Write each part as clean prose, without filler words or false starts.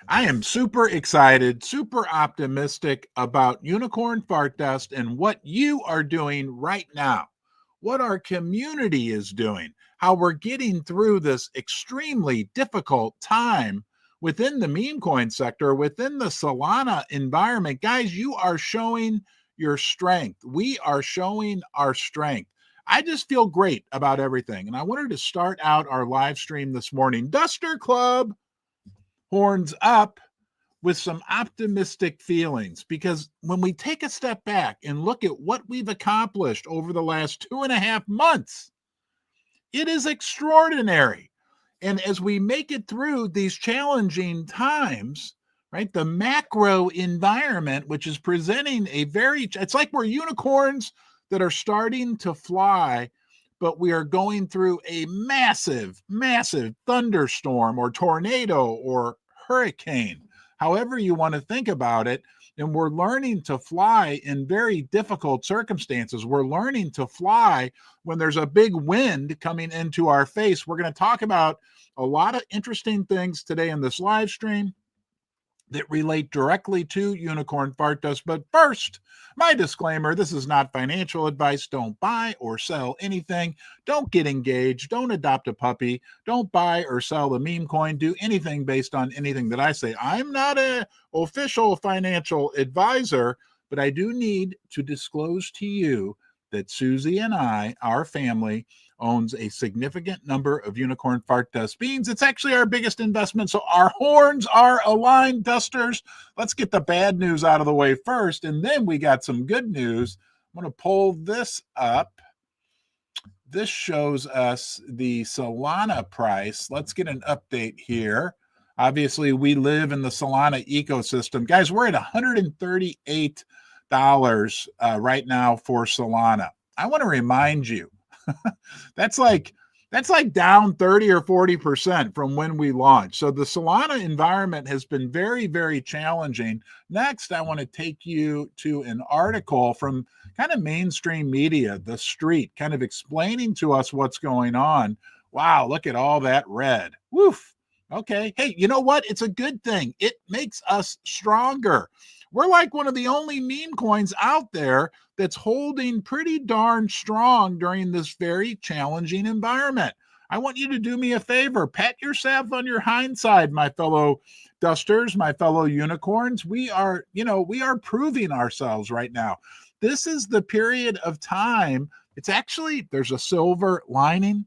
I am super excited, super optimistic about Unicorn Fart Dust and what you are doing right now, what our community is doing, how we're getting through this extremely difficult time within the meme coin sector, within the Solana environment. Guys, you are showing your strength. We are showing our strength. I just feel great about everything. And I wanted to start out our live stream this morning. Duster Club, horns up, with some optimistic feelings, because when we take a step back and look at what we've accomplished over the last 2.5 months, it is extraordinary. And as we make it through these challenging times, right, the macro environment, which is presenting it's like we're unicorns that are starting to fly, but we are going through a massive, massive thunderstorm or tornado or hurricane, however you want to think about it. And we're learning to fly in very difficult circumstances. We're learning to fly when there's a big wind coming into our face. We're going to talk about a lot of interesting things today in this live stream that relate directly to Unicorn Fart Dust. But first, my disclaimer: this is not financial advice. Don't buy or sell anything. Don't get engaged. Don't adopt a puppy. Don't buy or sell a meme coin. Do anything based on anything that I say. I'm not an official financial advisor, but I do need to disclose to you that Susie and I, our family, owns a significant number of Unicorn Fart Dust beans. It's actually our biggest investment, so our horns are aligned, Dusters. Let's get the bad news out of the way first, and then we got some good news. I'm going to pull this up. This shows us the Solana price. Let's get an update here. Obviously, we live in the Solana ecosystem. Guys, we're at $138 right now for Solana. I want to remind you, that's like down 30 or 40% from when we launched. So the Solana environment has been very, very challenging. Next, I want to take you to an article from kind of mainstream media, The Street, kind of explaining to us what's going on. Wow, look at all that red. Woof. Okay. Hey, you know what? It's a good thing. It makes us stronger. We're like one of the only meme coins out there that's holding pretty darn strong during this very challenging environment. I want you to do me a favor. Pat yourself on your hindside, my fellow dusters, my fellow unicorns. We are proving ourselves right now. This is the period of time. It's actually, there's a silver lining,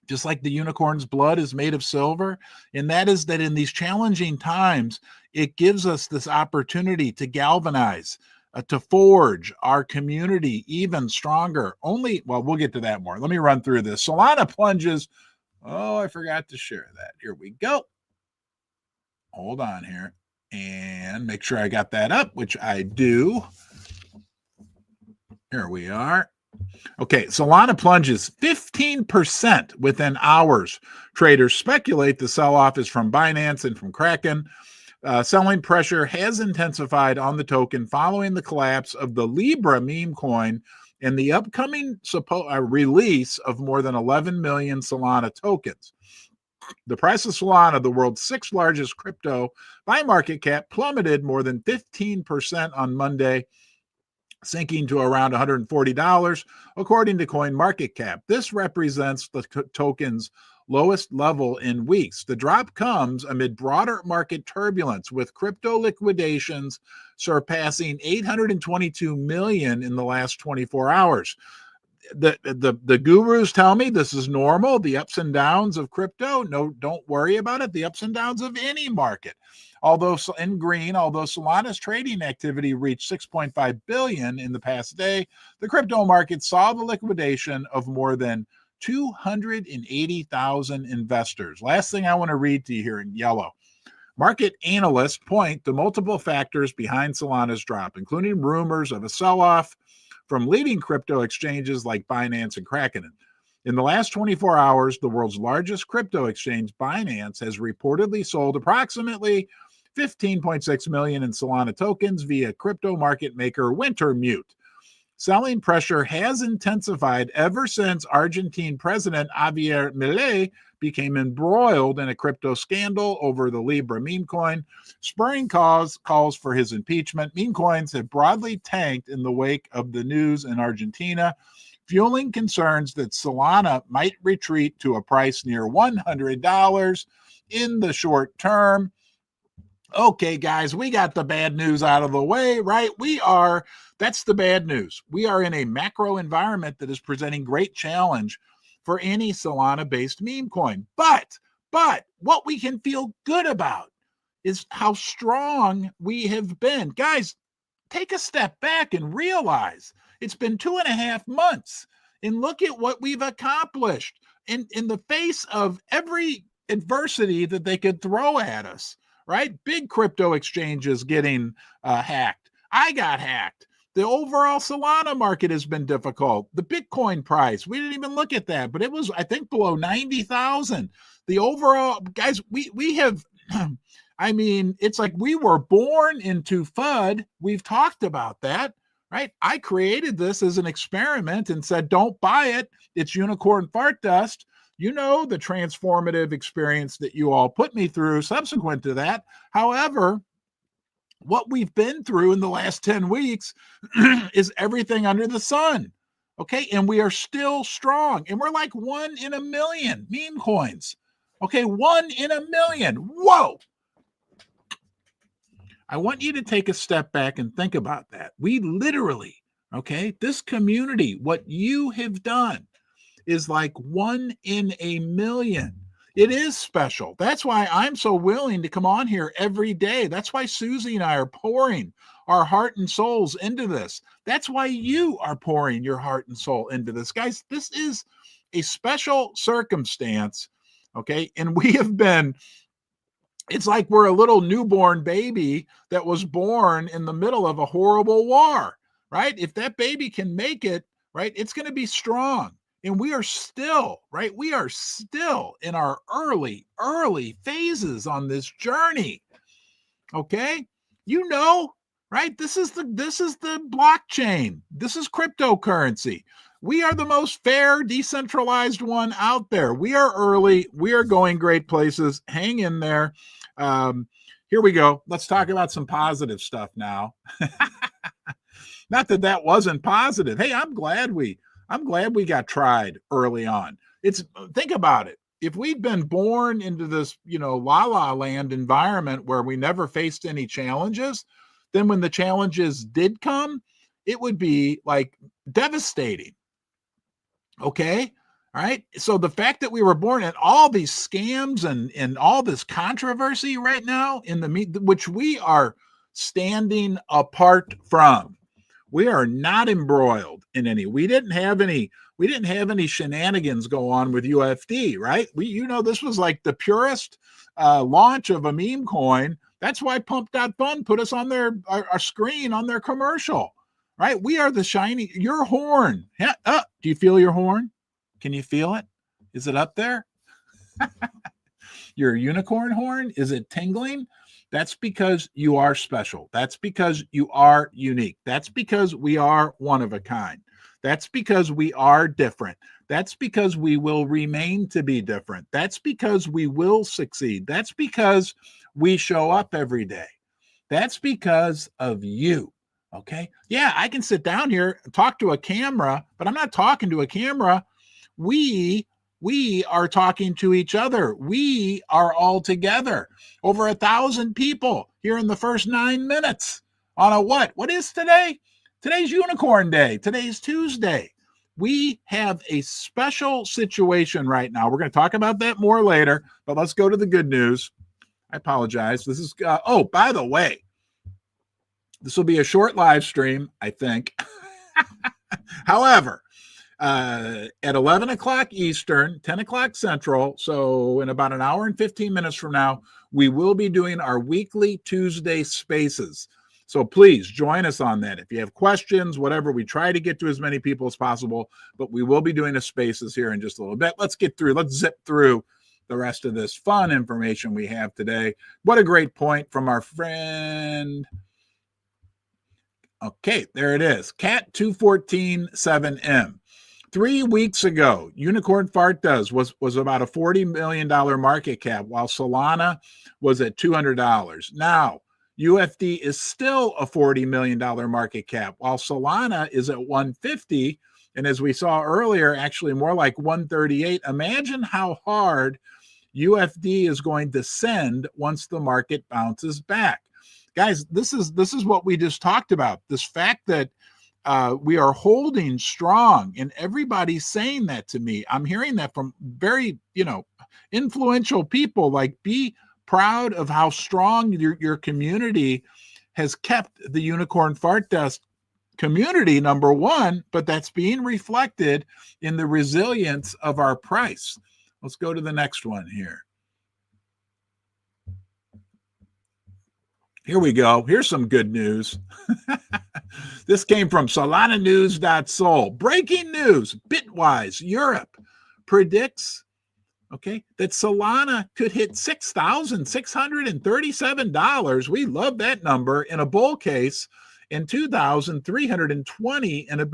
just like the unicorn's blood is made of silver. And that is that in these challenging times, it gives us this opportunity to galvanize, to forge our community even stronger. We'll get to that more. Let me run through this. Solana plunges. Oh, I forgot to share that. Here we go. Hold on here and make sure I got that up, which I do. Here we are. Okay, Solana plunges 15% within hours. Traders speculate the sell-off is from Binance and from Kraken. Selling pressure has intensified on the token following the collapse of the Libra meme coin and the upcoming release of more than 11 million Solana tokens. The price of Solana, the world's sixth largest crypto by market cap, plummeted more than 15% on Monday, sinking to around $140, according to CoinMarketCap. This represents the token's lowest level in weeks. The drop comes amid broader market turbulence, with crypto liquidations surpassing 822 million in the last 24 hours. The gurus tell me this is normal, the ups and downs of crypto. No, don't worry about it. The ups and downs of any market. Although Solana's trading activity reached 6.5 billion in the past day, the crypto market saw the liquidation of more than 280,000 investors. Last thing I want to read to you here in yellow. Market analysts point to multiple factors behind Solana's drop, including rumors of a sell-off from leading crypto exchanges like Binance and Kraken. In the last 24 hours, the world's largest crypto exchange, Binance, has reportedly sold approximately 15.6 million in Solana tokens via crypto market maker Wintermute. Selling pressure has intensified ever since Argentine President Javier Milei became embroiled in a crypto scandal over the Libra meme coin, spurring calls for his impeachment. Meme coins have broadly tanked in the wake of the news in Argentina, fueling concerns that Solana might retreat to a price near $100 in the short term. Okay, guys, we got the bad news out of the way, right? That's the bad news. We are in a macro environment that is presenting great challenge for any Solana-based meme coin. But what we can feel good about is how strong we have been. Guys, take a step back and realize it's been 2.5 months, and look at what we've accomplished in the face of every adversity that they could throw at us. Right? Big crypto exchanges getting hacked. I got hacked. The overall Solana market has been difficult. The Bitcoin price, we didn't even look at that, but it was, I think, below 90,000. The overall, guys, we have, I mean, it's like we were born into FUD. We've talked about that, right? I created this as an experiment and said, don't buy it. It's unicorn fart dust. You know the transformative experience that you all put me through subsequent to that. However, what we've been through in the last 10 weeks is everything under the sun. Okay. And we are still strong. And we're like 1 in a million meme coins. Okay. 1 in a million. Whoa. I want you to take a step back and think about that. We literally, okay, this community, what you have done is like 1 in a million. It is special. That's why I'm so willing to come on here every day. That's why Susie and I are pouring our heart and souls into this. That's why you are pouring your heart and soul into this. Guys, this is a special circumstance, okay? And we have been, it's like we're a little newborn baby that was born in the middle of a horrible war, right? If that baby can make it, right, it's going to be strong. And we are still, right? We are still in our early phases on this journey. Okay? You know, right? This is the blockchain. This is cryptocurrency. We are the most fair, decentralized one out there. We are early. We are going great places. Hang in there. Here we go. Let's talk about some positive stuff now. Not that that wasn't positive. Hey, I'm glad we got tried early on. Think about it. If we'd been born into this, la la land environment where we never faced any challenges, then when the challenges did come, it would be like devastating. Okay. All right. So the fact that we were born in all these scams and all this controversy right now which we are standing apart from. We are not embroiled in any. We didn't have any shenanigans go on with UFD, right? This was like the purest launch of a meme coin. That's why Pump.Fun put us on our screen on their commercial, right? We are the shiny, your horn. Yeah, do you feel your horn? Can you feel it? Is it up there? Your unicorn horn, is it tingling? That's because you are special. That's because you are unique. That's because we are one of a kind. That's because we are different. That's because we will remain to be different. That's because we will succeed. That's because we show up every day. That's because of you. Okay? Yeah, I can sit down here and talk to a camera, but I'm not talking to a camera. We are talking to each other. We are all together. Over 1,000 people here in the first 9 minutes on a what? What is today? Today's Unicorn Day. Today's Tuesday. We have a special situation right now. We're going to talk about that more later, but let's go to the good news. I apologize. This is, by the way, this will be a short live stream, I think. However, at 11 o'clock Eastern, 10 o'clock Central, so in about an hour and 15 minutes from now, we will be doing our weekly Tuesday spaces. So please join us on that. If you have questions, whatever, we try to get to as many people as possible, but we will be doing a spaces here in just a little bit. Let's zip through the rest of this fun information we have today. What a great point from our friend Okay, there it is. CAT 2147M. 3 weeks ago, Unicorn Fart Does was about a $40 million market cap, while Solana was at $200. Now, UFD is still a $40 million market cap, while Solana is at 150. And as we saw earlier, actually more like 138. Imagine how hard UFD is going to send once the market bounces back. Guys, this is what we just talked about. This fact that we are holding strong, and everybody's saying that to me. I'm hearing that from very, influential people. Like, be proud of how strong your community has kept the Unicorn Fart Dust community, number one, but that's being reflected in the resilience of our price. Let's go to the next one here. Here we go. Here's some good news. This came from solananews.sol. Breaking news. Bitwise Europe predicts, that Solana could hit $6,637. We love that number in a bull case, and $2,320 in a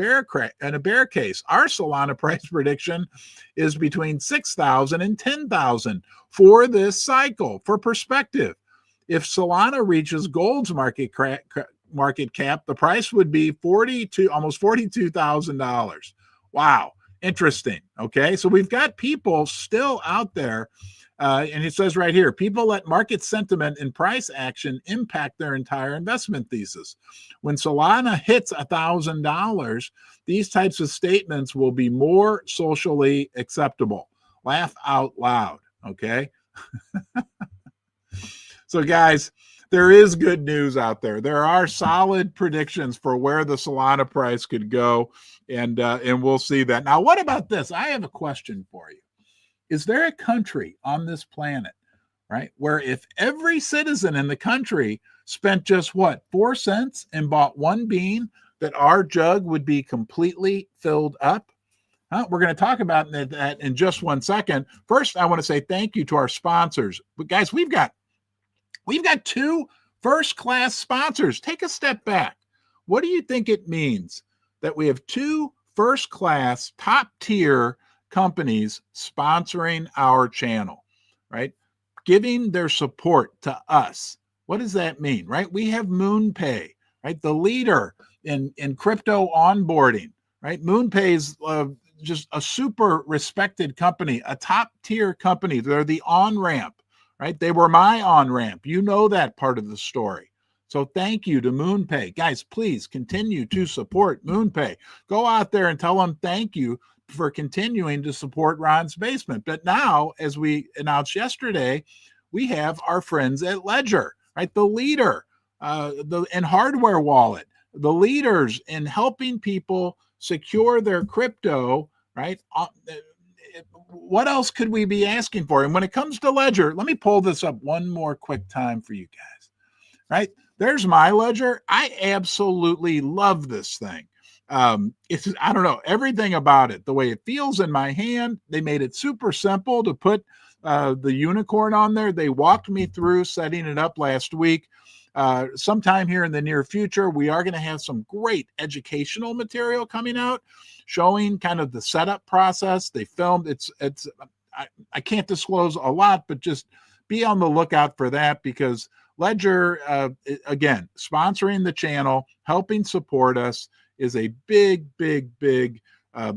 bear case. Our Solana price prediction is between $6,000 and $10,000 for this cycle. For perspective, if Solana reaches gold's market cap, the price would be almost $42,000. Wow, interesting. Okay, so we've got people still out there, and it says right here, people let market sentiment and price action impact their entire investment thesis. When Solana hits $1,000, these types of statements will be more socially acceptable. Laugh out loud. Okay. So guys, there is good news out there. There are solid predictions for where the Solana price could go, and we'll see that. Now, what about this? I have a question for you. Is there a country on this planet, right, where if every citizen in the country spent just 4 cents and bought one bean, that our jug would be completely filled up? We're going to talk about that in just 1 second. First, I want to say thank you to our sponsors. But guys, we've got 2 first-class sponsors. Take a step back. What do you think it means that we have 2 first-class, top-tier companies sponsoring our channel, right? Giving their support to us. What does that mean, right? We have MoonPay, right? The leader in crypto onboarding, right? MoonPay is just a super respected company, a top-tier company. They're the on-ramp. Right? They were my on-ramp. You know that part of the story. So thank you to MoonPay. Guys, please continue to support MoonPay. Go out there and tell them thank you for continuing to support Ron's Basement. But now, as we announced yesterday, we have our friends at Ledger, right? The leader in hardware wallet, the leaders in helping people secure their crypto, right? What else could we be asking for? And when it comes to Ledger, let me pull this up one more quick time for you guys, right? There's my Ledger. I absolutely love this thing. I don't know, everything about it, the way it feels in my hand. They made it super simple to put the unicorn on there. They walked me through setting it up last week. Sometime here in the near future, we are going to have some great educational material coming out showing kind of the setup process. They filmed I can't disclose a lot, but just be on the lookout for that, because Ledger, again, sponsoring the channel, helping support us, is a big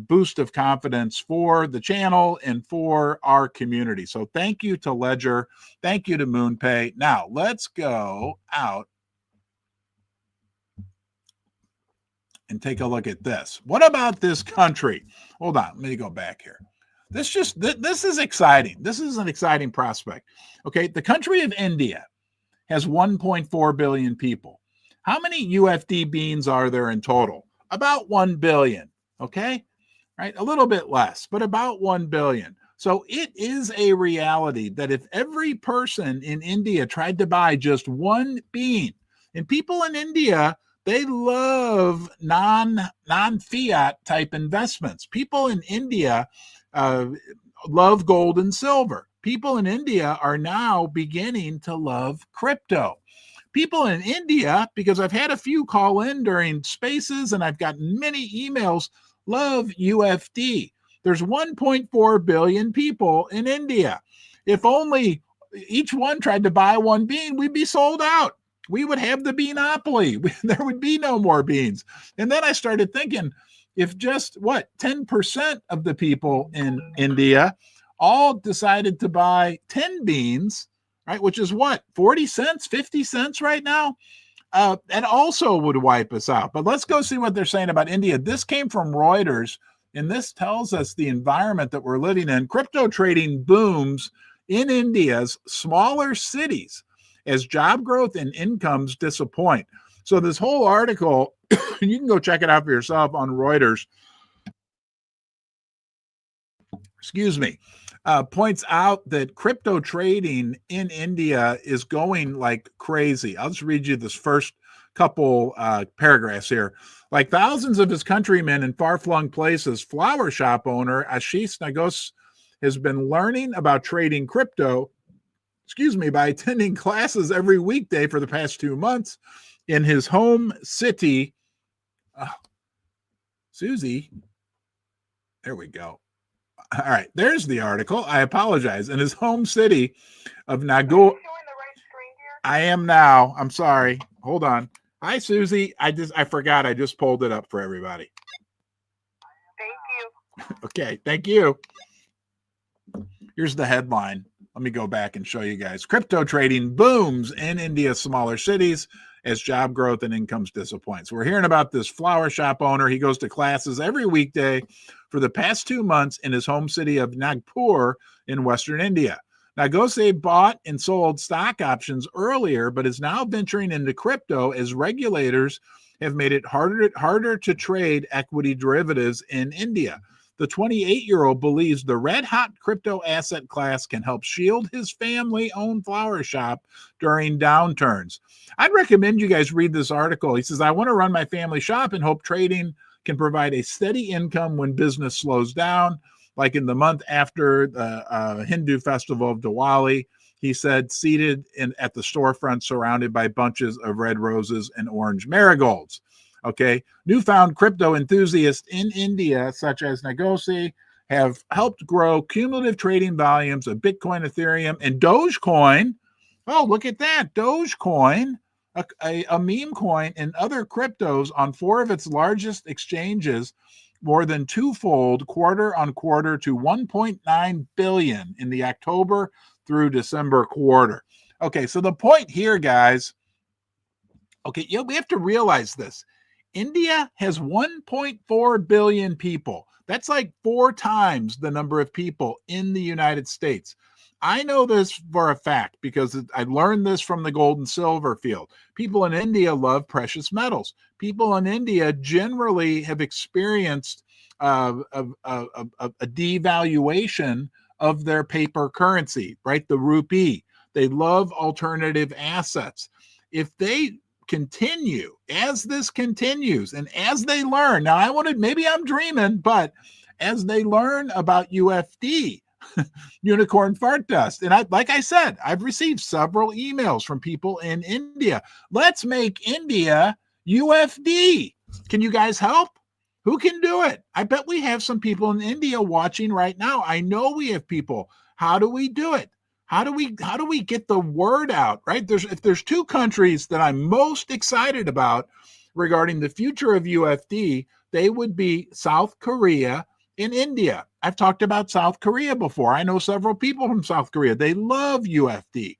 boost of confidence for the channel and for our community. So thank you to Ledger. Thank you to MoonPay. Now let's go out and take a look at this. What about this country? Hold on, let me go back here. This is exciting. This is an exciting prospect. Okay, the country of India has 1.4 billion people. How many UFD beans are there in total? About 1 billion. Okay, right? A little bit less, but about 1 billion. So it is a reality that if every person in India tried to buy just one bean, and people in India, they love non-fiat type investments. People in India love gold and silver. people in India are now beginning to love crypto. People in India, because I've had a few call in during spaces and I've gotten many emails, love UFD. There's 1.4 billion people in India. If only each one tried to buy one bean, we'd be sold out. We would have the beanopoly. There would be no more beans. And then I started thinking, if just 10% of the people in India all decided to buy 10 beans, right, which is 40 cents, 50 cents right now, that also would wipe us out. But let's go see what they're saying about India. This came from Reuters, and this tells us the environment that we're living in. Crypto trading booms in India's smaller cities as job growth and incomes disappoint. So this whole article, you can go check it out for yourself on Reuters, points out that crypto trading in India is going like crazy. I'll just read you this first couple paragraphs here. Like thousands of his countrymen in far-flung places, flower shop owner Ashish Nagos has been learning about trading crypto, by attending classes every weekday for the past 2 months in his home city. Susie, there we go. All right, there's the article. I apologize. In his home city of Nagor. I am now. I'm sorry. Hold on. Hi, Susie. I forgot. I just pulled it up for everybody. Thank you. Okay, thank you. Here's the headline. Let me go back and show you guys. Crypto trading booms in India's smaller cities as job growth and incomes disappoint. So we're hearing about this flower shop owner. He goes to classes every weekday for the past 2 months in his home city of Nagpur in Western India. Nagose bought and sold stock options earlier, but is now venturing into crypto as regulators have made it harder to trade equity derivatives in India. The 28-year-old believes the red-hot crypto asset class can help shield his family-owned flower shop during downturns. I'd recommend you guys read this article. He says, I want to run my family shop and hope trading can provide a steady income when business slows down, like in the month after the Hindu festival of Diwali. He said, seated at the storefront surrounded by bunches of red roses and orange marigolds. Okay, newfound crypto enthusiasts in India, such as Nagosi, have helped grow cumulative trading volumes of Bitcoin, Ethereum, and Dogecoin. Oh, look at that. Dogecoin, a meme coin, and other cryptos on 4 of its largest exchanges, more than twofold quarter on quarter to 1.9 billion in the October through December quarter. Okay, so the point here, guys, we have to realize this. India has 1.4 billion people. That's like 4 times the number of people in the United States. I know this for a fact because I learned this from the gold and silver field. People in India love precious metals. People in India generally have experienced a devaluation of their paper currency, right? The rupee. They love alternative assets. If they continue, as this continues, and as they learn, now maybe I'm dreaming, but as they learn about UFD, unicorn fart dust, and like I said, I've received several emails from people in India. Let's make India UFD. Can you guys help? Who can do it? I bet we have some people in India watching right now. I know we have people. How do we do it? How do we get the word out, right? If there's 2 countries that I'm most excited about regarding the future of UFD, they would be South Korea and India. I've talked about South Korea before. I know several people from South Korea. They love UFD.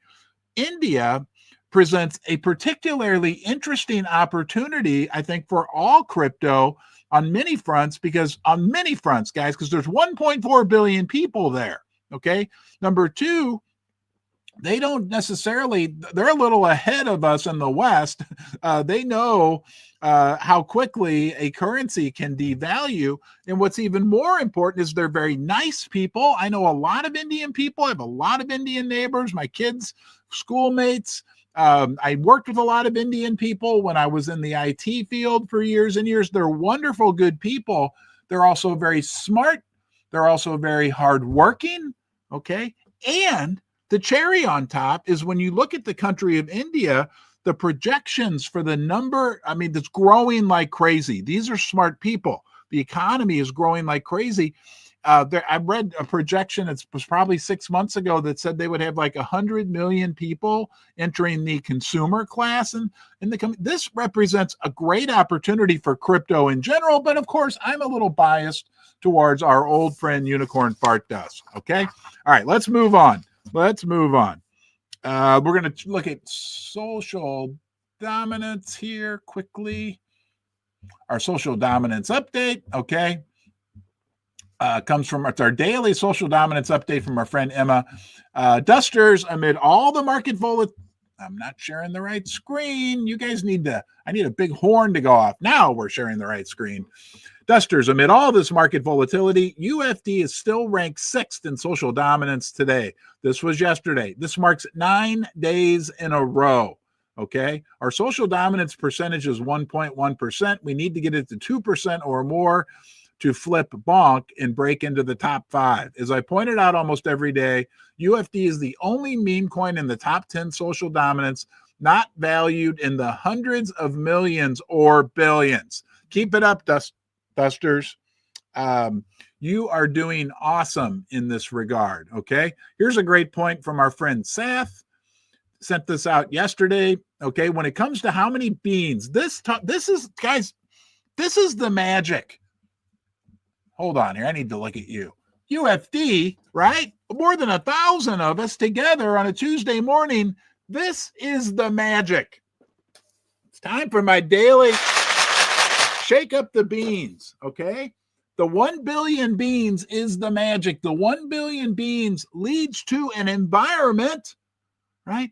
India presents a particularly interesting opportunity, I think, for all crypto on many fronts, guys, because there's 1.4 billion people there. Okay. Number 2, they don't necessarily, they're a little ahead of us in the West. They know how quickly a currency can devalue. And what's even more important is they're very nice people. I know a lot of Indian people. I have a lot of Indian neighbors, my kids' schoolmates. I worked with a lot of Indian people when I was in the IT field for years and years. They're wonderful, good people. They're also very smart. They're also very hardworking. Okay. And the cherry on top is when you look at the country of India, the projections for the number, I mean, that's growing like crazy. These are smart people. The economy is growing like crazy. I read a projection, it was probably 6 months ago, that said they would have like 100 million people entering the consumer class. And this represents a great opportunity for crypto in general. But of course, I'm a little biased towards our old friend Unicorn Fart Dust. Okay. All right, let's move on. Let's move on. We're going to look at social dominance here quickly. Our social dominance update. Okay. Comes from our daily social dominance update from our friend Emma. Dusters, amid all the market volatility. I'm not sharing the right screen. You guys I need a big horn to go off. Now we're sharing the right screen. Dusters, amid all this market volatility, UFD is still ranked 6th in social dominance today. This was yesterday. This marks 9 days in a row. Okay. Our social dominance percentage is 1.1%. We need to get it to 2% or more to flip bonk and break into the top 5. As I pointed out almost every day, UFD is the only meme coin in the top 10 social dominance, not valued in the hundreds of millions or billions. Keep it up, Dusters. You are doing awesome in this regard. Okay. Here's a great point from our friend Seth. Sent this out yesterday. Okay. When it comes to how many beans, this is, guys, this is the magic. Hold on here. I need to look at you. UFD, right? More than 1,000 of us together on a Tuesday morning. This is the magic. It's time for my daily shake up the beans, okay? The 1 billion beans is the magic. The 1 billion beans leads to an environment, right,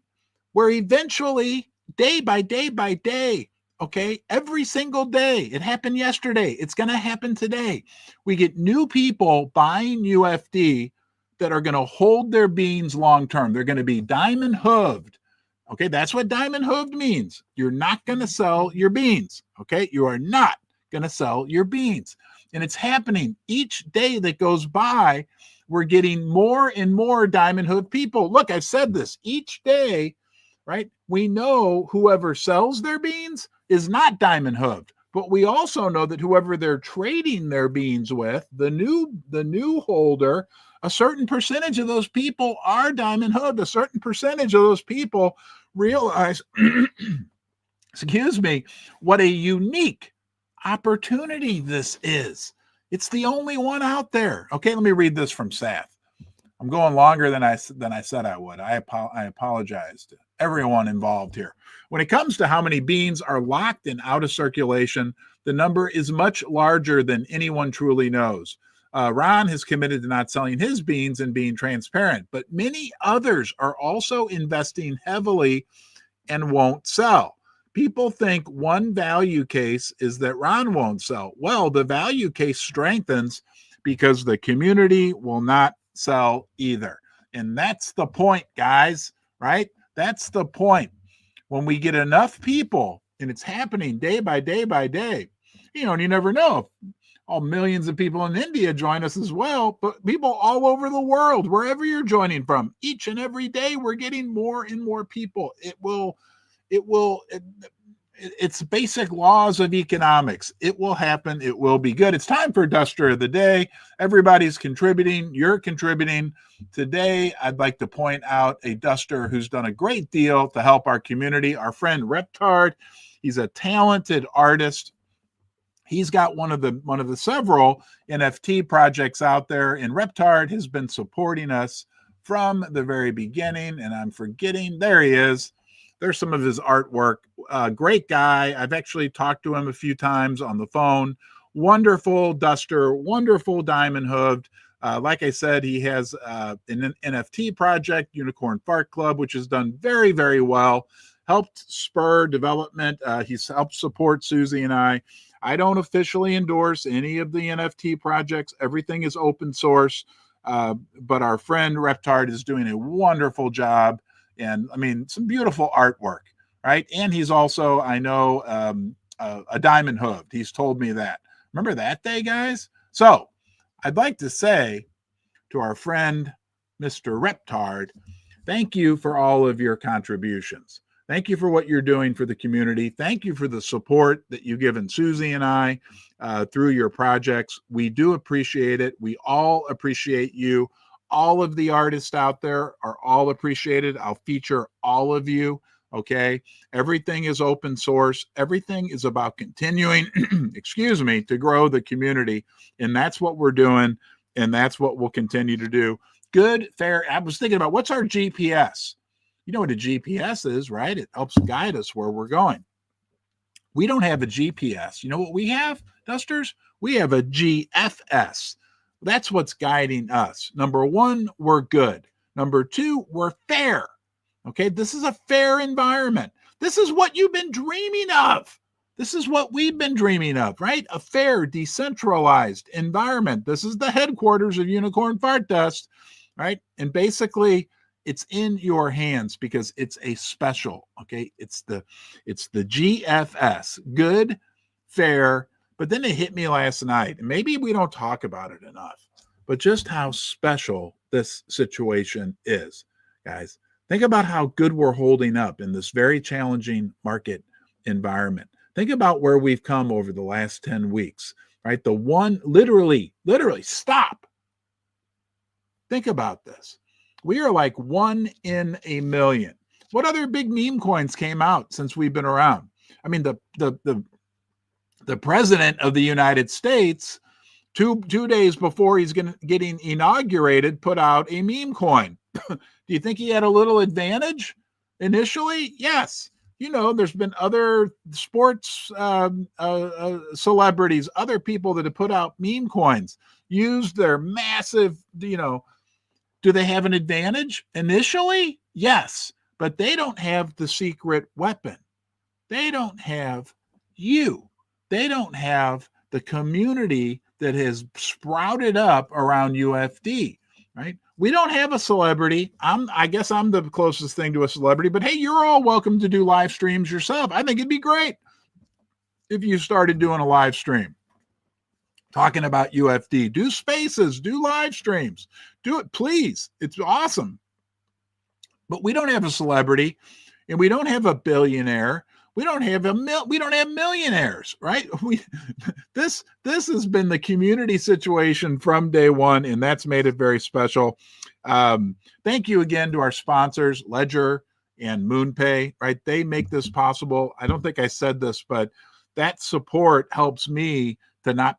where eventually, day by day by day, okay, every single day, it happened yesterday, it's going to happen today, we get new people buying UFD that are going to hold their beans long term. They're going to be diamond hooved. Okay, that's what diamond hooved means. You're not going to sell your beans. Okay, you are not going to sell your beans. And it's happening each day that goes by. We're getting more and more diamond hooved people. Look, I've said this each day, right? We know whoever sells their beans is not diamond hooved, but we also know that whoever they're trading their beans with, the new holder, a certain percentage of those people are diamond hooved. A certain percentage of those people realize, excuse me, what a unique opportunity this is. It's the only one out there. Okay, let me read this from Seth. I'm going longer than I said I would. I apologize to everyone involved here. When it comes to how many beans are locked and out of circulation, the number is much larger than anyone truly knows. Ron has committed to not selling his beans and being transparent, but many others are also investing heavily and won't sell. People think one value case is that Ron won't sell. Well, the value case strengthens because the community will not sell either. And that's the point, guys, right? That's the point. When we get enough people, and it's happening day by day by day, and you never know. All millions of people in India join us as well, but people all over the world, wherever you're joining from, each and every day, we're getting more and more people. It's basic laws of economics. It will happen. It will be good. It's time for Duster of the Day. Everybody's contributing. You're contributing. Today, I'd like to point out a duster who's done a great deal to help our community, our friend Reptard. He's a talented artist. He's got one of the several NFT projects out there, and Reptard has been supporting us from the very beginning. And I'm forgetting, there he is. There's some of his artwork. Great guy. I've actually talked to him a few times on the phone. Wonderful duster, wonderful diamond hooved. Like I said, he has an NFT project, Unicorn Fart Club, which has done very, very well. Helped spur development. He's helped support Susie and I. I don't officially endorse any of the NFT projects. Everything is open source. But our friend Reptard is doing a wonderful job. And I mean, some beautiful artwork, right? And he's also, I know, a diamond hooved. He's told me that. Remember that day, guys? So I'd like to say to our friend Mr. Reptard, thank you for all of your contributions. Thank you for what you're doing for the community. Thank you for the support that you've given Susie and I through your projects. We do appreciate it. We all appreciate you. All of the artists out there are all appreciated. I'll feature all of you. Okay. Everything is open source. Everything is about continuing, excuse me, to grow the community. And that's what we're doing. And that's what we'll continue to do. Good, fair. I was thinking about what's our GPS? You know what a GPS is, right? It helps guide us where we're going. We don't have a GPS. You know what we have, Dusters? We have a GFS. That's what's guiding us. Number one, we're good. Number two, we're fair. Okay, this is a fair environment. This is what you've been dreaming of. This is what we've been dreaming of, right? A fair, decentralized environment. This is the headquarters of Unicorn Fart Dust, right? And basically, it's in your hands because it's a special, okay? It's the GFS, good, fair. But then it hit me last night, and maybe we don't talk about it enough, but just how special this situation is, guys. Think about how good we're holding up in this very challenging market environment. Think about where we've come over the last 10 weeks, right? The one, literally, stop. Think about this. We are like 1 in a million. What other big meme coins came out since we've been around? I mean, the president of the United States, two days before he's getting inaugurated, put out a meme coin. Do you think he had a little advantage initially? Yes. You know, there's been other sports celebrities, other people that have put out meme coins, used their massive, do they have an advantage initially? Yes, but they don't have the secret weapon. They don't have you. They don't have the community that has sprouted up around UFD, right? We don't have a celebrity. I guess I'm the closest thing to a celebrity, but hey, you're all welcome to do live streams yourself. I think it'd be great if you started doing a live stream talking about UFD. Do spaces, do live streams. Do it, please. It's awesome. But we don't have a celebrity, and we don't have a billionaire. We don't have millionaires, right? This has been the community situation from day one, and that's made it very special. Thank you again to our sponsors, Ledger and MoonPay, right? They make this possible. I don't think I said this, but that support helps me to not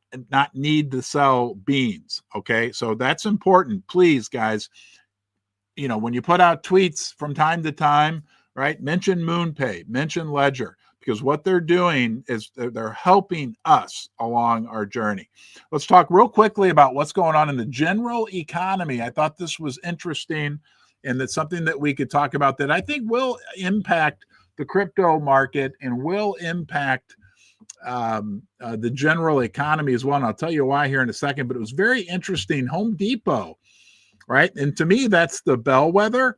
need to sell beans. Okay, so that's important. Please, guys, when you put out tweets from time to time, right? Mention MoonPay, mention Ledger, because what they're doing is they're helping us along our journey. Let's talk real quickly about what's going on in the general economy. I thought this was interesting, and that's something that we could talk about that I think will impact the crypto market and will impact the general economy as well. And I'll tell you why here in a second, but it was very interesting. Home Depot, right? And to me, that's the bellwether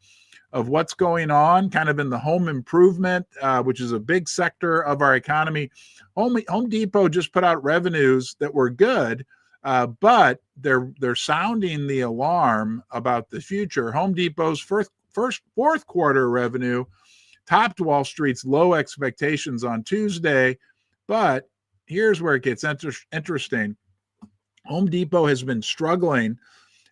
of what's going on kind of in the home improvement, which is a big sector of our economy. Home Depot just put out revenues that were good, but they're sounding the alarm about the future. Home Depot's fourth quarter revenue topped Wall Street's low expectations on Tuesday, but here's where it gets interesting. Home Depot has been struggling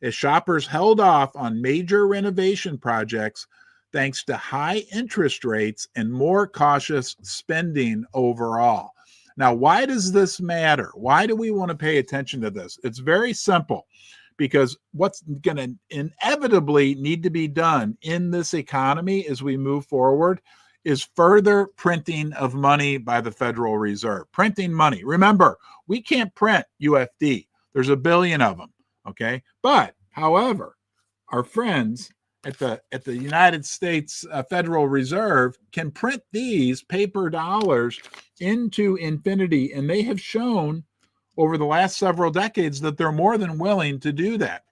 as shoppers held off on major renovation projects thanks to high interest rates and more cautious spending overall. Now, why does this matter? Why do we want to pay attention to this? It's very simple, because what's going to inevitably need to be done in this economy as we move forward is further printing of money by the Federal Reserve. Printing money. Remember, we can't print UFD. There's a billion of them. Okay. But however, our friends at the United States Federal Reserve can print these paper dollars into infinity. And they have shown over the last several decades that they're more than willing to do that.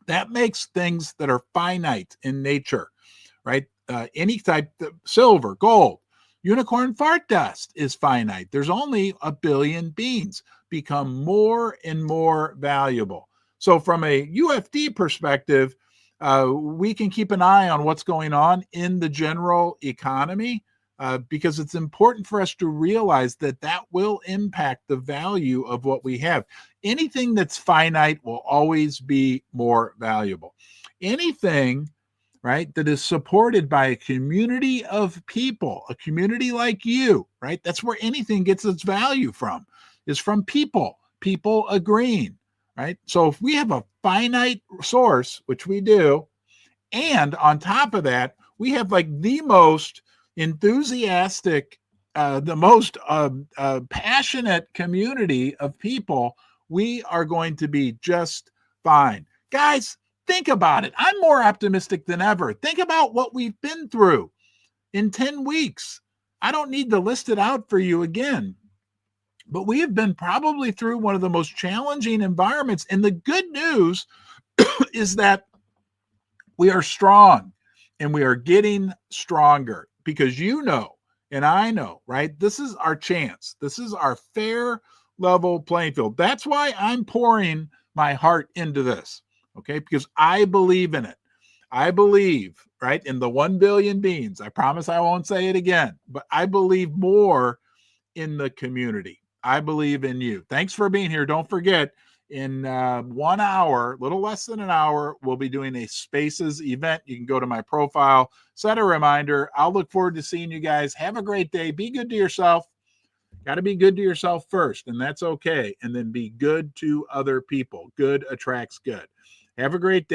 That makes things that are finite in nature, right? Any type of silver, gold, unicorn fart dust is finite. There's only a billion beans, become more and more valuable. So from a UFD perspective, we can keep an eye on what's going on in the general economy, because it's important for us to realize that that will impact the value of what we have. Anything that's finite will always be more valuable. Anything, right, that is supported by a community of people, a community like you, right? That's where anything gets its value from, is from people agreeing, right? So if we have a finite source, which we do, and on top of that, we have like the most enthusiastic, the most passionate community of people, we are going to be just fine. Guys, think about it. I'm more optimistic than ever. Think about what we've been through in 10 weeks. I don't need to list it out for you again, but we have been probably through one of the most challenging environments. And the good news is that we are strong and we are getting stronger, because you know, and I know, right? This is our chance. This is our fair level playing field. That's why I'm pouring my heart into this, okay? Because I believe in it. I believe, right, in the 1 billion beings. I promise I won't say it again, but I believe more in the community. I believe in you. Thanks for being here. Don't forget, in 1 hour, little less than an hour, we'll be doing a Spaces event. You can go to my profile, set a reminder. I'll look forward to seeing you guys. Have a great day. Be good to yourself. Got to be good to yourself first, and that's okay. And then be good to other people. Good attracts good. Have a great day.